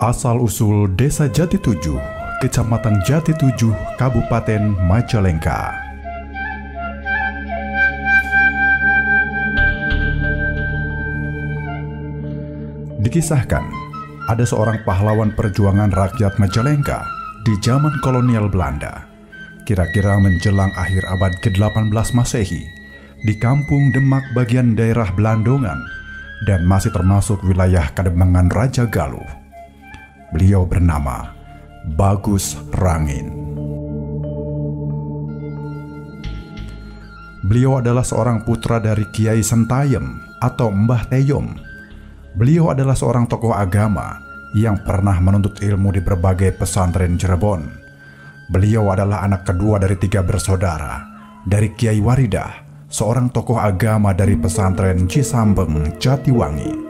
Asal-usul Desa Jati Tujuh, Kecamatan Jati Tujuh, Kabupaten Majalengka. Dikisahkan, ada seorang pahlawan perjuangan rakyat Majalengka di zaman kolonial Belanda, kira-kira menjelang akhir abad ke-18 Masehi, di kampung Demak bagian daerah Belandongan dan masih termasuk wilayah Kademangan Raja Galuh. Beliau bernama Bagus Rangin. Beliau adalah seorang putra dari Kiai Sentayem atau Mbah Teyom. Beliau adalah seorang tokoh agama yang pernah menuntut ilmu di berbagai pesantren Cirebon. Beliau adalah anak kedua dari 3 bersaudara dari Kiai Waridah, seorang tokoh agama dari pesantren Cisambeng, Jatiwangi.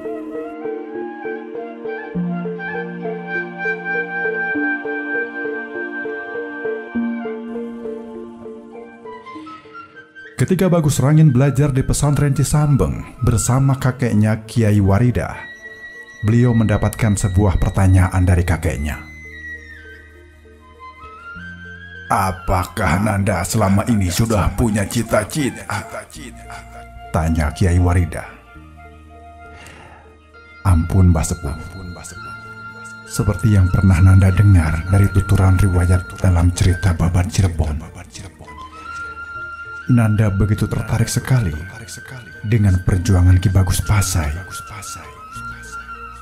Ketika Bagus Rangin belajar di pesantren Cisambeng bersama kakeknya Kiai Waridah, beliau mendapatkan sebuah pertanyaan dari kakeknya. "Apakah Nanda selama ini sudah punya cita-cita?" tanya Kiai Waridah. "Ampun Mbah Sepuh, seperti yang pernah Nanda dengar dari tuturan riwayat dalam cerita Babat Cirebon, Nanda begitu tertarik sekali dengan perjuangan Ki Bagus Pasai.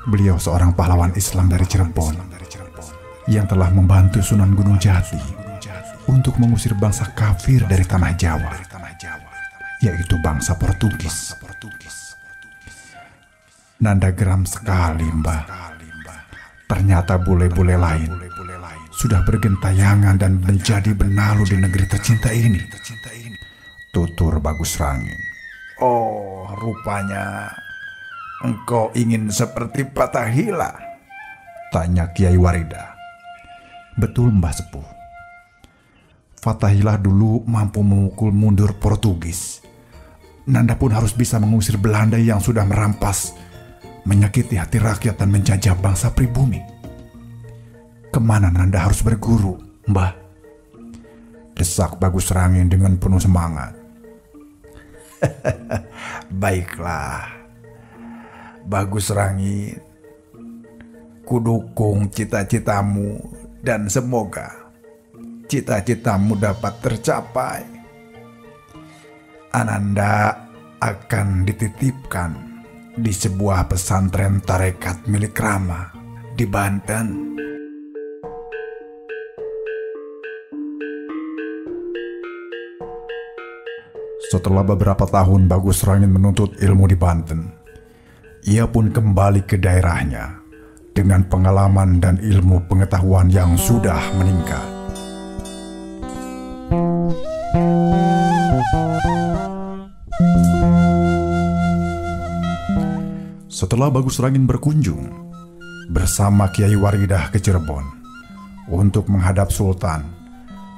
Beliau seorang pahlawan Islam dari Cirebon yang telah membantu Sunan Gunung Jati untuk mengusir bangsa kafir dari tanah Jawa, yaitu bangsa Portugis. Nanda geram sekali, Mbah. Ternyata bule-bule lain sudah bergentayangan dan menjadi benalu di negeri tercinta ini," tutur Bagus Rangin. "Oh, rupanya engkau ingin seperti Fatahila?" tanya Kiai Waridah. "Betul Mbah Sepuh. Fatahillah dulu mampu memukul mundur Portugis. Nanda pun harus bisa mengusir Belanda yang sudah merampas, menyakiti hati rakyat dan menjajah bangsa pribumi. Kemana Nanda harus berguru, Mbah?" desak Bagus Rangin dengan penuh semangat. "Baiklah, Bagus Rangin. Kudukung cita-citamu dan semoga cita-citamu dapat tercapai. Ananda akan dititipkan di sebuah pesantren tarekat milik Rama di Banten." Setelah beberapa tahun Bagus Rangin menuntut ilmu di Banten, ia pun kembali ke daerahnya dengan pengalaman dan ilmu pengetahuan yang sudah meningkat. Setelah Bagus Rangin berkunjung bersama Kiai Waridah ke Cirebon untuk menghadap Sultan,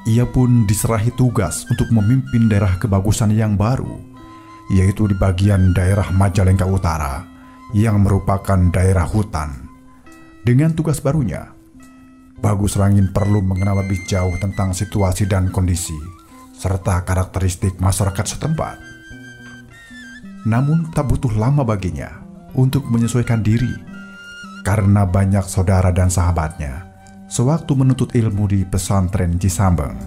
ia pun diserahi tugas untuk memimpin daerah kebagusan yang baru, yaitu di bagian daerah Majalengka Utara yang merupakan daerah hutan. Dengan tugas barunya, Bagus Rangin perlu mengenal lebih jauh tentang situasi dan kondisi serta karakteristik masyarakat setempat. Namun tak butuh lama baginya untuk menyesuaikan diri, karena banyak saudara dan sahabatnya sewaktu menuntut ilmu di pesantren Cisambeng.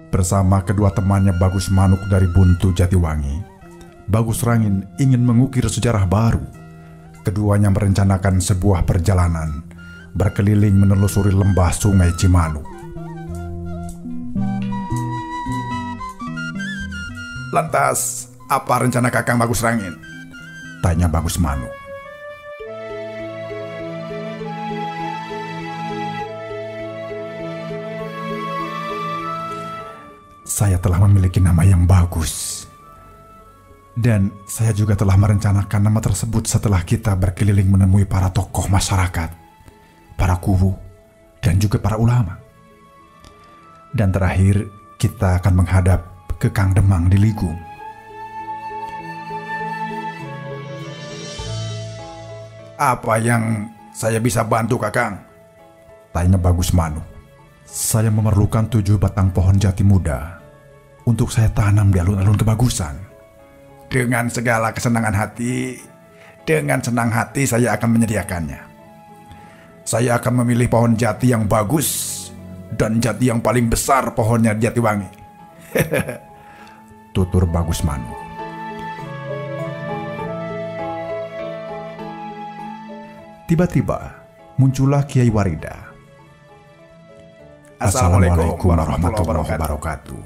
Bersama kedua temannya Bagus Manuk dari Buntu Jatiwangi, Bagus Rangin ingin mengukir sejarah baru. Keduanya merencanakan sebuah perjalanan berkeliling menelusuri lembah Sungai Cimanuk. "Lantas, apa rencana Kakang Bagus Rangin?" tanya Bagus Manuk. "Saya telah memiliki nama yang bagus. Dan saya juga telah merencanakan nama tersebut setelah kita berkeliling menemui para tokoh masyarakat, para kubu, dan juga para ulama. Dan terakhir, kita akan menghadap ke Kang Demang di Ligung. Apa yang saya bisa bantu, Kakang? Tanya Bagus Manuk. Saya memerlukan 7 batang pohon jati muda untuk saya tanam di alun-alun kebagusan. Dengan segala kesenangan hati, dengan senang hati saya akan menyediakannya. Saya akan memilih pohon jati yang bagus dan jati yang paling besar pohonnya di Jatiwangi. Tutur Bagus Manuk. Tiba-tiba muncullah Kiai Waridah. Assalamualaikum warahmatullahi wabarakatuh.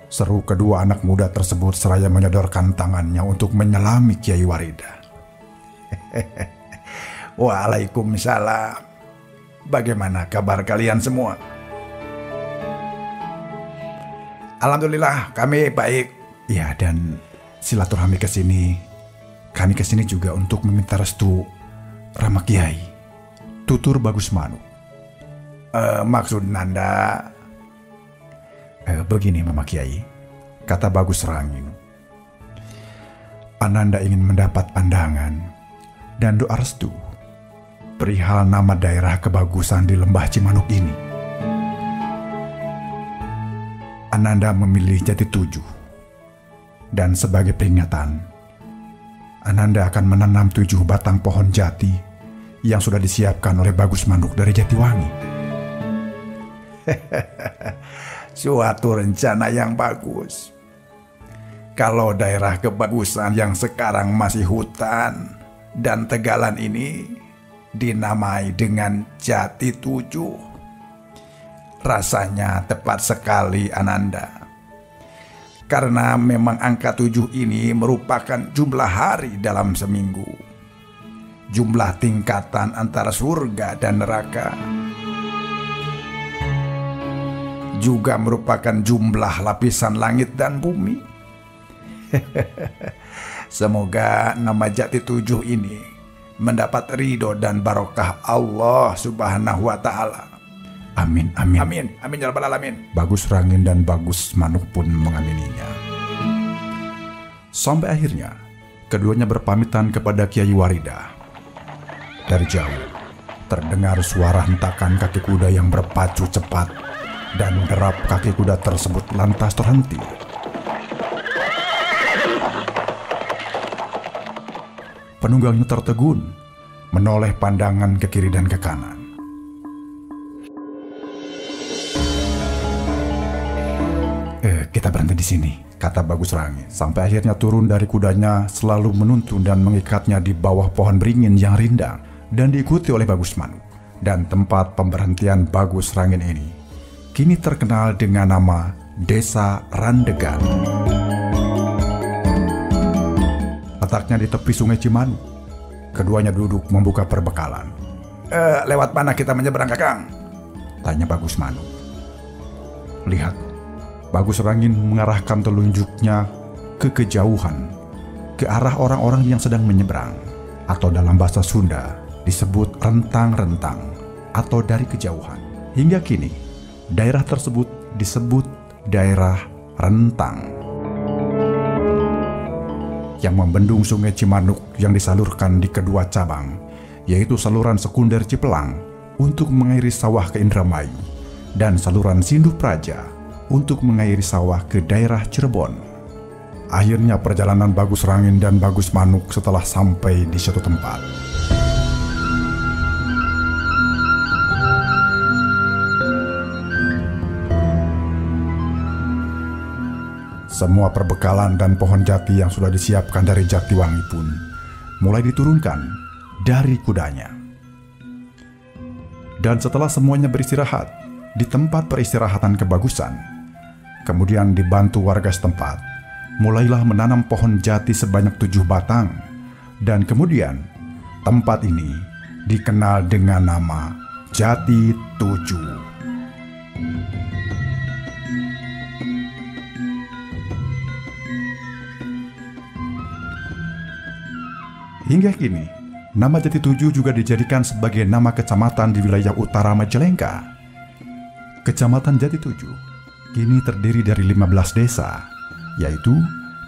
Seru kedua anak muda tersebut seraya menyodorkan tangannya untuk menyelami Kiai Waridah. Waalaikumsalam. Bagaimana kabar kalian semua? Alhamdulillah kami baik. Ya, dan silaturahmi ke sini. Kami ke sini juga untuk meminta restu Rama Kiai. Tutur Bagus Manuk. Maksud Nanda? Begini Mama Kiai, kata Bagus Rangin. Ananda ingin mendapat pandangan dan doa restu perihal nama daerah kebagusan di Lembah Cimanuk ini. Ananda memilih Jati 7, dan sebagai peringatan, Ananda akan menanam 7 batang pohon jati yang sudah disiapkan oleh Bagus Manuk dari Jatiwangi. Suatu rencana yang bagus. Kalau daerah kebagusan yang sekarang masih hutan dan tegalan ini dinamai dengan Jati 7, rasanya tepat sekali Ananda. Karena memang angka 7 ini merupakan jumlah hari dalam seminggu, jumlah tingkatan antara surga dan neraka, juga merupakan jumlah lapisan langit dan bumi. Semoga nama Jati 7 ini mendapat ridho dan barokah Allah Subhanahu wa Ta'ala. Amin, amin. Amin, amin ya rabbal alamin. Bagus Rangin dan Bagus Manuk pun mengamininya. Sampai akhirnya keduanya berpamitan kepada Kiai Waridah. Dari jauh terdengar suara hentakan kaki kuda yang berpacu cepat, dan derap kaki kuda tersebut lantas terhenti. Penunggangnya tertegun, menoleh pandangan ke kiri dan ke kanan. Kita berhenti di sini, kata Bagus Rangin, sampai akhirnya turun dari kudanya, selalu menuntun dan mengikatnya di bawah pohon beringin yang rindang, dan diikuti oleh Bagus Manuk. Dan tempat pemberhentian Bagus Rangin ini kini terkenal dengan nama Desa Randegan. Letaknya di tepi Sungai Cimanuk. Keduanya duduk membuka perbekalan. Lewat mana kita menyeberang, Kakang? Tanya Bagus Manuk. Lihat, Bagus Rangin mengarahkan telunjuknya ke kejauhan, ke arah orang-orang yang sedang menyeberang, atau dalam bahasa Sunda disebut rentang-rentang, atau dari kejauhan. Hingga kini, daerah tersebut disebut daerah rentang, yang membendung Sungai Cimanuk yang disalurkan di kedua cabang, yaitu saluran sekunder Cipelang untuk mengairi sawah ke Indramayu, dan saluran Sindu Praja untuk mengairi sawah ke daerah Cirebon. Akhirnya perjalanan Bagus Rangin dan Bagus Manuk setelah sampai di suatu tempat. Semua perbekalan dan pohon jati yang sudah disiapkan dari Jatiwangi pun mulai diturunkan dari kudanya. Dan setelah semuanya beristirahat di tempat peristirahatan kebagusan, kemudian dibantu warga setempat, mulailah menanam pohon jati sebanyak 7 batang. Dan kemudian tempat ini dikenal dengan nama Jati 7. Hingga kini, nama Jati 7 juga dijadikan sebagai nama kecamatan di wilayah utara Majalengka. Kecamatan Jati 7 kini terdiri dari 15 desa yaitu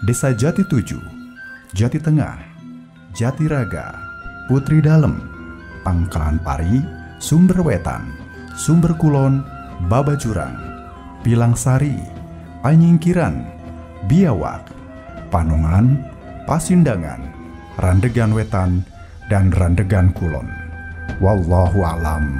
Desa Jati 7, Jati Tengah, Jati Raga, Putri Dalem, Pangkalan Pari, Sumber Wetan, Sumber Kulon, Babajurang, Pilang Sari, Panyingkiran, Biawak, Panongan, Pasindangan, Randegan Wetan, dan Randegan Kulon. Wallahu alam.